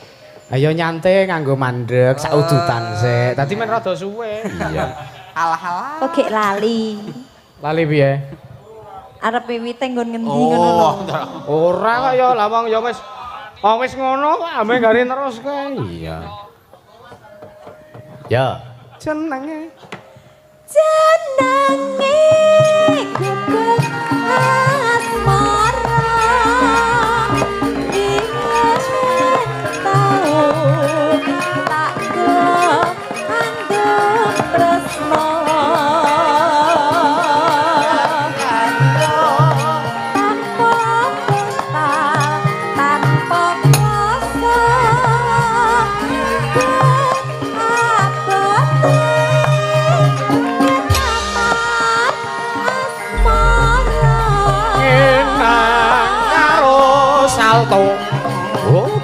[SPEAKER 1] Ayo nyantai nganggo mandek sak udutan sik. Dadi men rada suwe. Iya.
[SPEAKER 2] Alah-alah.
[SPEAKER 4] Oke lali.
[SPEAKER 1] Lali piye?
[SPEAKER 4] Arep wiwite nggon ngendi ngono lho.
[SPEAKER 1] Ora kok ya lah wong ya wis ngono kok ame gari terus kae. Iya. Ya. Jenenge
[SPEAKER 4] gubuk asmara.
[SPEAKER 1] salto. Oh.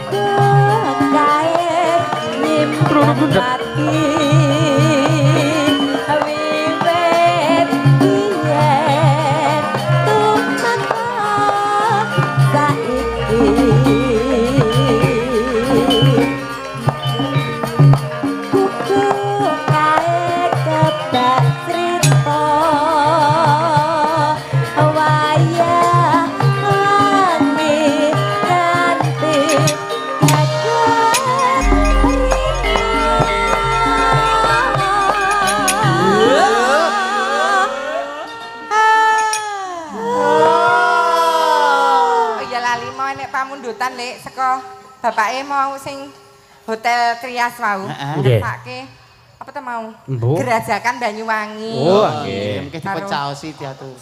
[SPEAKER 2] pamundutan Lek saka bapake mau sing Hotel Trias wau. Ngersake apa tuh mau?
[SPEAKER 1] Mbok.
[SPEAKER 2] Gerajakan Banyuwangi.
[SPEAKER 1] Oh, nggih.
[SPEAKER 3] Mungkin dipecaosi dia tuh.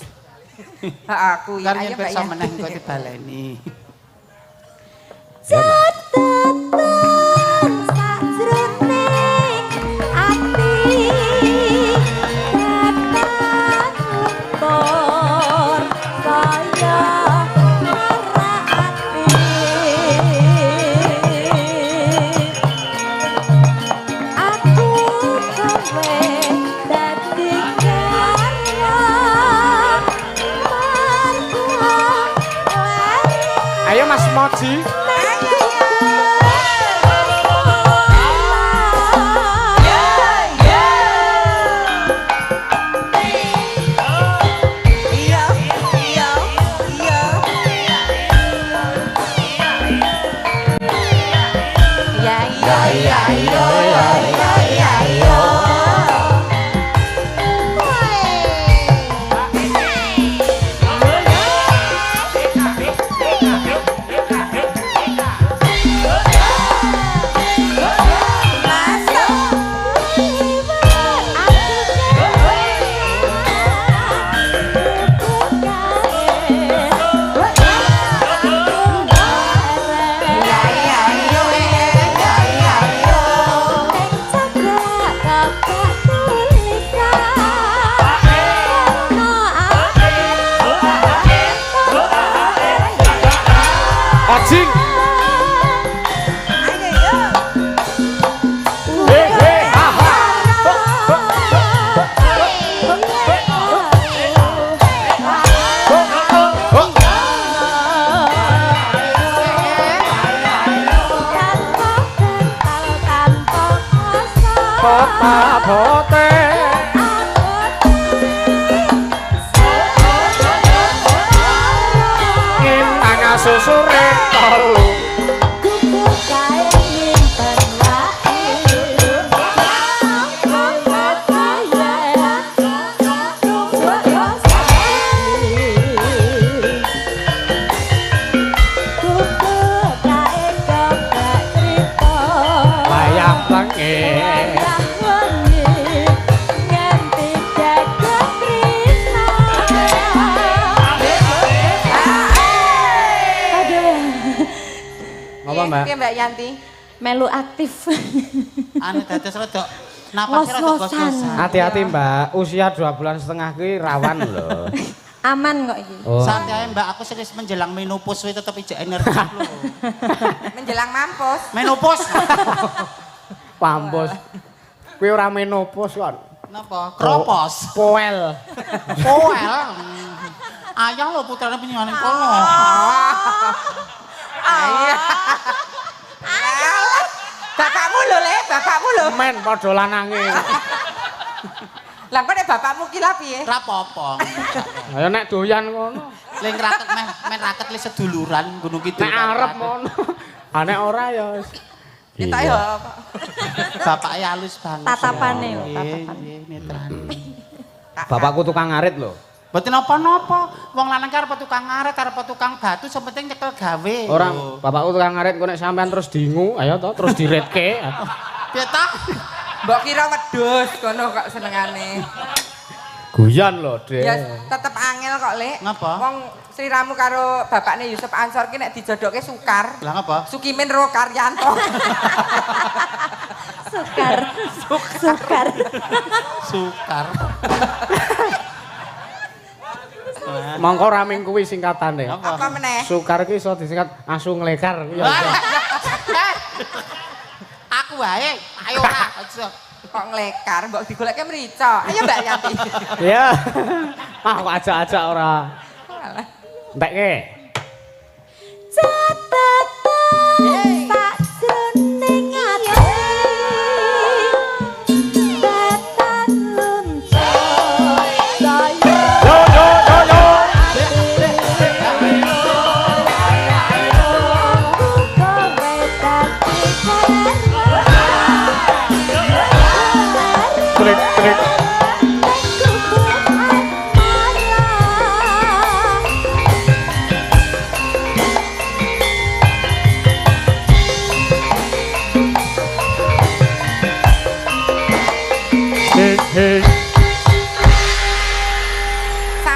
[SPEAKER 2] Aku ya
[SPEAKER 3] Karena
[SPEAKER 2] ayo Mbak
[SPEAKER 3] bisa
[SPEAKER 2] Yanti.
[SPEAKER 3] menang kok dibaleni.
[SPEAKER 4] Catatan sajroning ati tetan ukur saya marati aku kowe dadi karya
[SPEAKER 1] Ayo Mas Moji. Ojing. Bote ngintang susure tolu bayang lengi apa Mbak?
[SPEAKER 2] Piye Mbak Yanti?
[SPEAKER 4] Melu aktif.
[SPEAKER 3] Ane dados rada napasnya rada
[SPEAKER 4] Ngos-ngosan.
[SPEAKER 3] gos-gosan.
[SPEAKER 1] Hati-hati Mbak, usia 2 bulan setengah ki rawan loh.
[SPEAKER 4] Aman kok iki.
[SPEAKER 1] Oh.
[SPEAKER 3] Santai Mbak, aku serius menjelang menopause we tetep ijek energi lho.
[SPEAKER 2] Menjelang mampus.
[SPEAKER 3] Menopause.
[SPEAKER 1] Pampus. Kuwi ora menopause kon.
[SPEAKER 3] Napa? Kropos.
[SPEAKER 1] Poel.
[SPEAKER 3] Poel. Ayah lho putrane penyuwun kono.
[SPEAKER 2] Iya. Bapakmu lho, Le, bapakmu lho.
[SPEAKER 1] Men padha lanange.
[SPEAKER 2] Lah kok nek bapakmu ki lha piye?
[SPEAKER 3] Ora apa-apa.
[SPEAKER 1] Ayo nek doyan ngono.
[SPEAKER 3] Ling raket men raket le seduluran Gunung Kidul.
[SPEAKER 1] Nek arep ngono. Ah nek ora ya wis.
[SPEAKER 2] Kita ya kok.
[SPEAKER 3] Bapake halus banget.
[SPEAKER 4] Tatapane lho,
[SPEAKER 3] Nggih, netrane.
[SPEAKER 1] Bapakku tukang ngarit lho.
[SPEAKER 3] Mboten napa-napa. Wong lanang ki arep tukang ngaret, arep tukang batu, sing penting nyekel gawe.
[SPEAKER 1] Ora, bapakku tukang ngarit kok nek sampean terus dingu, ayo to terus diretke.
[SPEAKER 3] Piye ta?
[SPEAKER 2] Mbok kira wedhus kono kok senengane.
[SPEAKER 1] Guyon lho, Dek.
[SPEAKER 2] Ya tetep angel kok, Lek.
[SPEAKER 3] Ngapa?
[SPEAKER 2] Wong Sri Ramu karo bapakne Yusuf Ansor ki nek dijodohke Sukar.
[SPEAKER 3] Lah ngapa?
[SPEAKER 2] Sukimin Ro Karyanto.
[SPEAKER 4] Sukar. Sukar.
[SPEAKER 3] Sukar.
[SPEAKER 1] Mongko raming kuwi singkatane.
[SPEAKER 2] Apa meneh?
[SPEAKER 1] Sukar ki iso disingkat asu nglekar. Ya,
[SPEAKER 3] Aku wae, ayo ora aja.
[SPEAKER 2] Kok nglekar, mbok digoleke mrica. Ayo Mbak Yanti.
[SPEAKER 1] Ya. Ah kok ajak-ajak ora. Entekke.
[SPEAKER 4] Catatan sajroning ati tetan luntur saya
[SPEAKER 1] Yo yo yo yo. Trik trik.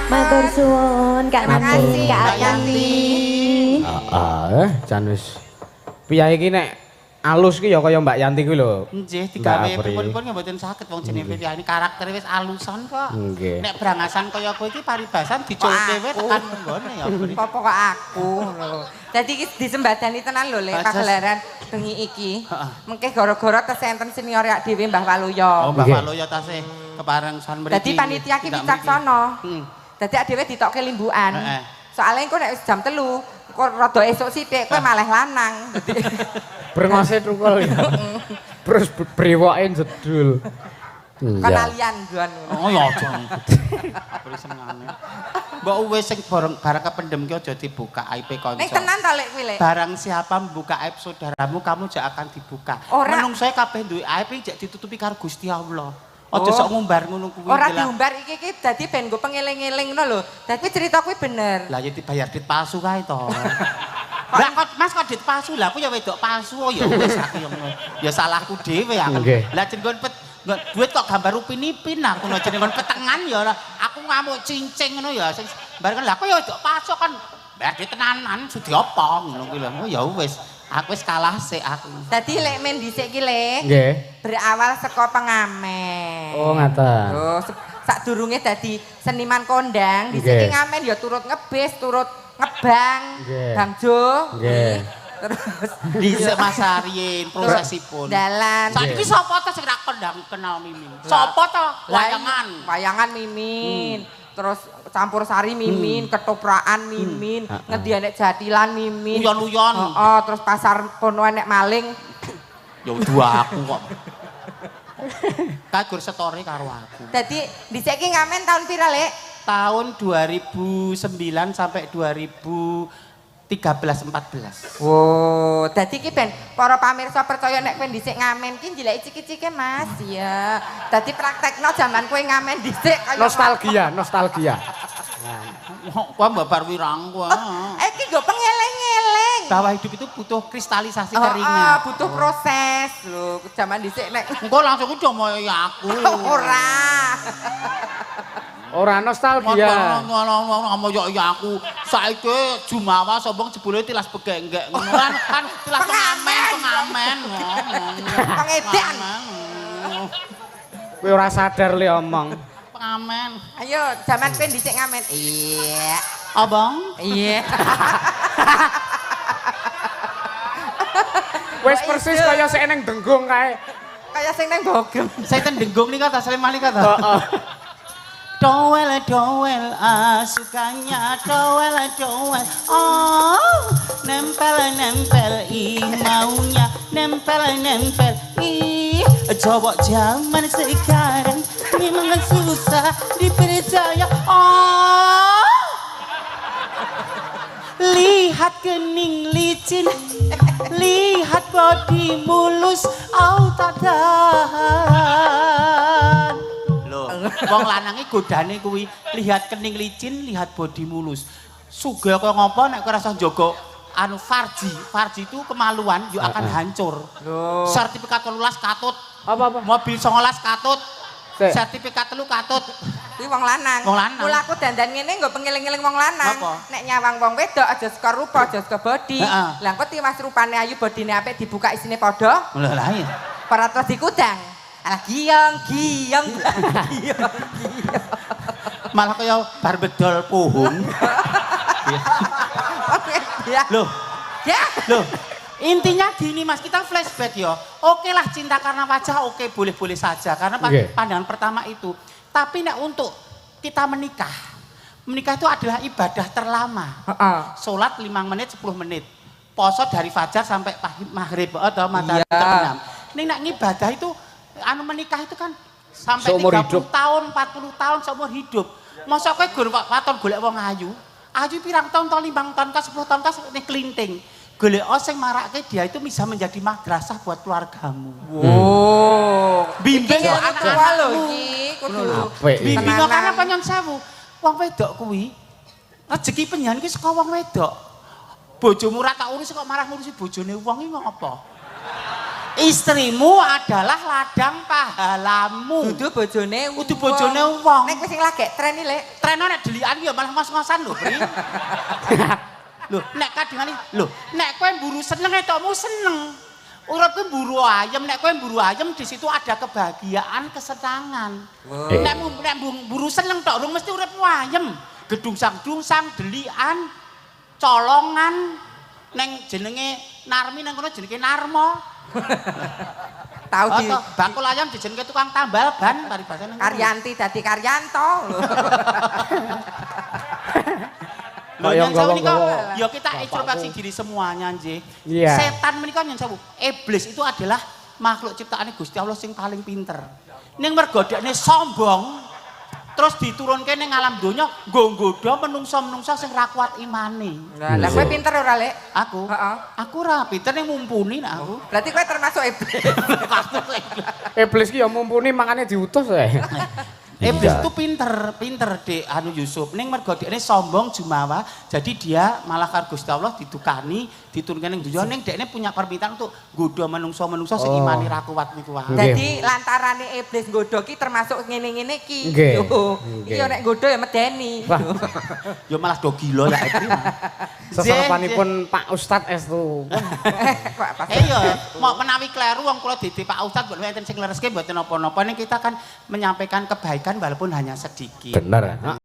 [SPEAKER 4] Matur suwun Kak Nanti, Kak Yanti.
[SPEAKER 1] Jan wis. Piye iki nek alus ki ya kaya Mbak Yanti kuwi lho.
[SPEAKER 3] Nggih, digawe pripun ya mboten saged wong jenenge Viviani karaktere wis alusan kok. Nek brangasan kaya kowe iki paribasan diculke wae tekan nggone ya.
[SPEAKER 2] Apa kok aku lho. Dadi iki disembadani tenan lho Lek pagelaran bengi iki. Mengke gara-gara tes enten senior yak dhewe Mbah Waluyo.
[SPEAKER 3] Oh, Mbah Waluyo tasih keparengsan mriki.
[SPEAKER 2] Dadi panitia ki wicaksana. Dadi dhewe ditokke limbukan. Soale engko nek wis jam 3 kok rada esuk sithik kowe malah lanang.
[SPEAKER 1] Brengose tukul ya. Terus brewoke jedul.
[SPEAKER 2] Kanalian duan.
[SPEAKER 3] Oh ya aja. Beri senengane. Mbok wis sing bareng kependem ki aja dibuka aib kanca.
[SPEAKER 2] Nek tenan to Lek kuwi Lek.
[SPEAKER 3] Barang siapa membuka aib saudaramu kamu jak akan dibuka. Menungsoe kabeh duwe aib jak ditutupi karo Gusti Allah. Aja sok ngumbar ngono kuwi.
[SPEAKER 2] Ora diumbar iki dadi ben go pengeling-eling ngono lho. Dadi cerita kuwi bener.
[SPEAKER 3] Lah ya dibayar dit palsu kae to. Lah kok Mas kok dit palsu lah aku ya wedok palsu ya wis aku yang ya salahku dhewe aku. Lah jenenggon duit kok gambar upin-ipin aku nek jenenggon petengan ya aku ngamuk cincing ngono ya sing bareng lah kok ya wedok palsu kan bayar dit tenanan sudi apa ngono kuwi lho. Oh ya wis aku wis kalah sik aku.
[SPEAKER 2] Dadi Lek men dhisik ki Lek.
[SPEAKER 1] Nggih.
[SPEAKER 2] Berawal saka pengamen.
[SPEAKER 1] Oh ngaten.
[SPEAKER 2] Oh sadurunge dadi seniman kondang dhisik ki ngamen ya turut ngebis, turut ngebang, bangjo. Nggih. Terus
[SPEAKER 3] dhisik Mas Aryin prosesipun.
[SPEAKER 2] Dalan.
[SPEAKER 3] Saiki sapa to sing ra kenal Mimin? Sapa to? Wayangan.
[SPEAKER 2] Wayangan Mimin. Terus campur sari Mimin, ketopraan Mimin, ngendi enek jatilan Mimin.
[SPEAKER 3] Uyon-uyon.
[SPEAKER 2] Heeh, terus pasar kono enek maling.
[SPEAKER 3] Ya dua aku kok. Kagur setore karo aku.
[SPEAKER 2] Dadi dhisik ki ngamen tahun pira, Lek?
[SPEAKER 3] Tahun 2009 sampai 2013-14.
[SPEAKER 2] Wow, dadi ki ben para pamirsa percaya nek kowe dhisik ngamen ki njileki ciki-ciki Mas, ya. Dadi praktekno jaman kowe ngamen dhisik kaya
[SPEAKER 1] Nostalgia.
[SPEAKER 3] Wah, babar wirang kowe.
[SPEAKER 2] Iki nggo pengeleng-eleng.
[SPEAKER 3] Bahwa hidup itu butuh kristalisasi keringnya.
[SPEAKER 2] Butuh proses lho, jaman dhisik nek
[SPEAKER 3] engko langsung udah mau ya aku.
[SPEAKER 1] Ora nostalgia.
[SPEAKER 3] Ngomong ya aku saiki Jumawa sombong jebule tilas begenggek ngono kan tilas pengamen.
[SPEAKER 2] Pengedan.
[SPEAKER 1] Kowe ora sadar le omong.
[SPEAKER 3] Pengamen.
[SPEAKER 2] Ayo, jaman kowe dhisik ngamen. Iya.
[SPEAKER 3] Abang?
[SPEAKER 2] Iya.
[SPEAKER 1] Wis persis kaya sik nang Denggung kae.
[SPEAKER 2] Kaya sing nang Bogem.
[SPEAKER 3] Saya ten Denggung nih kata Sleman nih kata. Doel sukanya doel oh nempel maunya nempel cowok zaman sekarang memang susah dipercaya oh lihat kening licin lihat body mulus tak tahan wong lanange godane kuwi lihat kening licin, lihat bodi mulus. Sugih kaya ngopo nek kowe rasa njaga anu Farji itu kemaluan yo akan hancur. Sertifikat 18 katut.
[SPEAKER 1] Apa?
[SPEAKER 3] Mobil 19 katut. Sertifikat 3 katut.
[SPEAKER 2] Kuwi wong lanang. Mula aku dandan ngene nggo pengeling-eling wong lanang. Nek nyawang wong wedok aja saka rupa, aja saka bodi. Lah engko tiwas rupane ayu bodine apik dibuka isine padha.
[SPEAKER 3] Lah iya.
[SPEAKER 2] Para terus dikudang. Alah giyong.
[SPEAKER 3] Malah kaya bar bedol pohon. Loh.
[SPEAKER 2] Ya.
[SPEAKER 3] Loh. Intinya gini Mas, kita flashback ya. Oke lah cinta karena wajah, oke boleh-boleh saja. Karena pandangan pertama itu. Tapi nek untuk kita menikah itu adalah ibadah terlama. Sholat 5 menit, 10 menit. Poso dari fajar sampai maghrib atau matahari terbenam. Ini nak ibadah itu anu menikah itu kan sampai 30 tahun, 40 tahun seumur hidup. Masa kowe gur waton golek wong ayu. Ayu pirang tahun to 5 tahun ka 10 tahun ka ning klinting. Golek sing marake dia itu bisa menjadi madrasah buat keluargamu.
[SPEAKER 2] Wow.
[SPEAKER 3] Bimbing anak
[SPEAKER 2] tua lho iki kudu.
[SPEAKER 3] Bimbing karena panyon sewu. Wong wedok kuwi rezeki penyan ki saka wong wedok. Bojomu ra tak urus kok marah ngurusi bojone wong iki ngopo? Istrimu adalah ladang pahalamu.
[SPEAKER 2] Dudu bojone wong.
[SPEAKER 3] Dudu bojone wong.
[SPEAKER 2] Nek wis lagi tren iki, Lek.
[SPEAKER 3] Tren nek delikan ya malah ngos-ngosan lho, Pri. Lho, nek kadangane lho, nek kowe mburu seneng etokmu seneng. Uripku mburu ayam, nek kowe mburu ayam di situ ada kebahagiaan, kesenangan. Nek mburu seneng tok urung mesti uripmu ayem. Gedungsang-dungsang, delikan, colongan, neng jenenge Narmi nang kono jenenge Narmo.
[SPEAKER 2] Tahu di
[SPEAKER 3] bakul ayam dijenenge tukang tambal ban paribasane.
[SPEAKER 2] Karyanti dadi Karyanto lho.
[SPEAKER 3] Lho yang sewu nika ya kita introspeksi diri semuanya nggih. Setan menika nyen sewu. Iblis itu adalah makhluk ciptaane Gusti Allah sing paling pinter. Ning mergo dekne sombong terus diturunke ning alam donya nggo nggodha menungsa-menungsa sing ra kuat imane.
[SPEAKER 2] Lah kowe pinter ora, Lek?
[SPEAKER 3] Aku? Heeh. Aku ra pinter ning mumpuni nek aku.
[SPEAKER 2] Berarti kowe termasuk iblis.
[SPEAKER 1] Iblis ki ya mumpuni makane diutus ae.
[SPEAKER 3] Iblis itu pinter Dek anu Yusuf. Ning mergo dekne sombong jumawa, jadi dia malah karo Gusti Allah ditukani, diturunke ning donya ning dekne punya permintaan untuk nggodha menungsa-menungsa sing imane ra kuat niku wae.
[SPEAKER 2] Dadi lantarane iblis nggodha ki termasuk ngene-ngene ki. Iki yo nek nggodha ya medeni.
[SPEAKER 3] Ya malah do gila ya iblis.
[SPEAKER 1] Sesapanipun Pak Ustad estu.
[SPEAKER 3] Iya, mau menawi kleru wong kula didik Pak Ustad mboten enten sing lereske mboten napa-napa ning kita kan menyampaikan kebaikan walaupun hanya sedikit.
[SPEAKER 1] Bener.